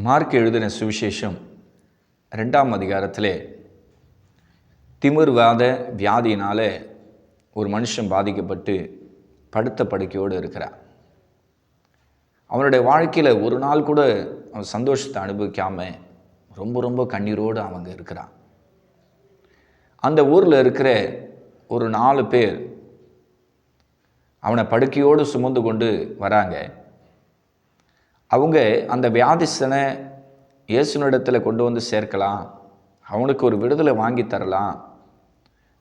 Mark எழுதின சுவிசேஷம் 2ஆம் அதிகாரத்திலே திமிர்வாத வியாதியினாலே ஒரு மனுஷன் பாதிக்கப்பட்டு படுத்த படுக்கையோடு இருக்கிறான். அவனுடைய வாழ்க்கையில் ஒரு நாள் கூட அவன் சந்தோஷத்தை அனுபவிக்காமல் ரொம்ப கண்ணீரோடு அவங்க இருக்கிறான். அந்த ஊரில் இருக்கிற ஒரு 4 பேர் அவனை படுக்கையோடு சுமந்து கொண்டு வராங்க. அவங்க அந்த வியாதிஸ்தனை இயேசுனிடத்தில் கொண்டு வந்து சேர்க்கலாம், அவனுக்கு ஒரு விடுதலை வாங்கி தரலாம்,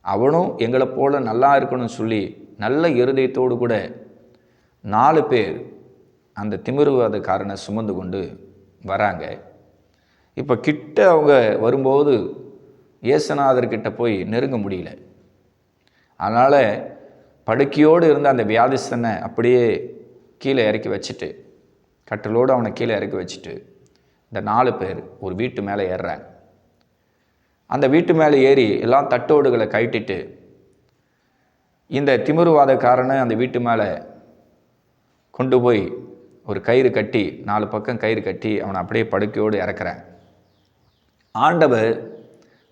அவனும் எங்களை போல நல்லா இருக்கணும்னு சொல்லி நல்ல இருதயத்தோடு கூட 4 பேர் அந்த திமிர்வாதக்காரனை சுமந்து கொண்டு வராங்க. இப்போ கிட்ட அவங்க வரும்போது இயேசுநாதர்கிட்ட போய் நெருங்க முடியல. அதனால் படுக்கையோடு இருந்த அந்த வியாதிஸ்தனை அப்படியே கீழே இறக்கி வச்சுட்டு, கட்டிலோடு அவனை கீழே இறக்கி வச்சுட்டு இந்த 4 பேர் ஒரு வீட்டு மேலே ஏறுறாங்க. அந்த வீட்டு மேலே ஏறி எல்லாம் தட்டோடுகளை கழட்டிட்டு இந்த திமிர்வாதக்காரனை அந்த வீட்டு மேலே கொண்டு போய் ஒரு கயிறு கட்டி 4 பக்கம் கயிறு கட்டி அவனை அப்படியே படுக்கையோடு இறக்குறாங்க. ஆண்டவர்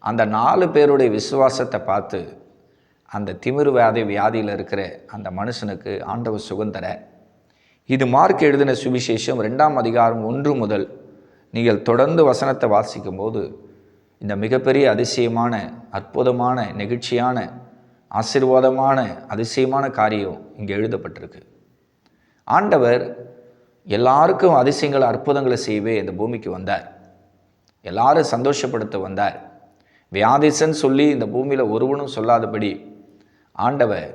அந்த 4 பேருடைய விசுவாசத்தை பார்த்து அந்த வியாதியில் இருக்கிற அந்த மனுஷனுக்கு ஆண்டவர் சுகந்தர. இது மார்க் எழுதின சுவிசேஷம் 2ஆம் அதிகாரம் 1 முதல் நீங்கள் தொடர்ந்து வசனத்தை வாசிக்கும் போது இந்த மிகப்பெரிய அதிசயமான அற்புதமான நெகிழ்ச்சியான ஆசீர்வாதமான அதிசயமான காரியம் இங்கே எழுதப்பட்டிருக்கு. ஆண்டவர் எல்லாருக்கும் அதிசயங்களை அற்புதங்களை செய்யவே இந்த பூமிக்கு வந்தார். எல்லாரும் சந்தோஷப்படுத்த வந்தார். வியாதிசன்னு சொல்லி இந்த பூமியில் ஒருவனும் சொல்லாதபடி ஆண்டவர்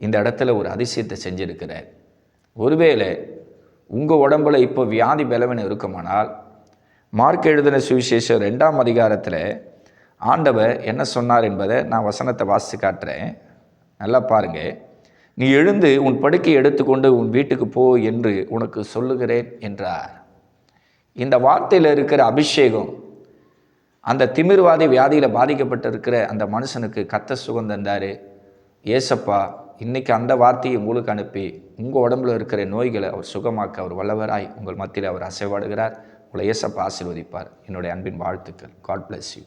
இந்த இடத்துல ஒரு அதிசயத்தை செஞ்சிருக்கிறார். ஒருவேளை உங்கள் உடம்புல இப்போ வியாதி பலவீனம் இருக்குமானால் மார்க் எழுதின சுவிசேஷம் 2ஆம் அதிகாரத்தில் ஆண்டவர் என்ன சொன்னார் என்பதை நான் வசனத்தை வாசித்து காட்டுறேன். நல்லா பாருங்கள். நீ எழுந்து உன் படுக்கையை எடுத்துக்கொண்டு உன் வீட்டுக்கு போ என்று உனக்கு சொல்லுகிறேன் என்றார். இந்த வார்த்தையில் இருக்கிற அபிஷேகம் அந்த திமிர்வாதி வியாதியில் பாதிக்கப்பட்டிருக்கிற அந்த மனுஷனுக்கு கர்த்தர் சுகம் தந்தார். ஏசப்பா இன்றைக்கி அந்த வார்த்தையை உங்களுக்கு அனுப்பி உங்கள் உடம்புல இருக்கிற நோய்களை அவர் சுகமாக்க அவர் வல்லவராய் உங்கள் மத்தியில் அவர் அசைவாடுகிறார். உங்களை ஏசப்பா ஆசீர்வதிப்பார். என்னுடைய அன்பின் வாழ்த்துக்கள். God bless you.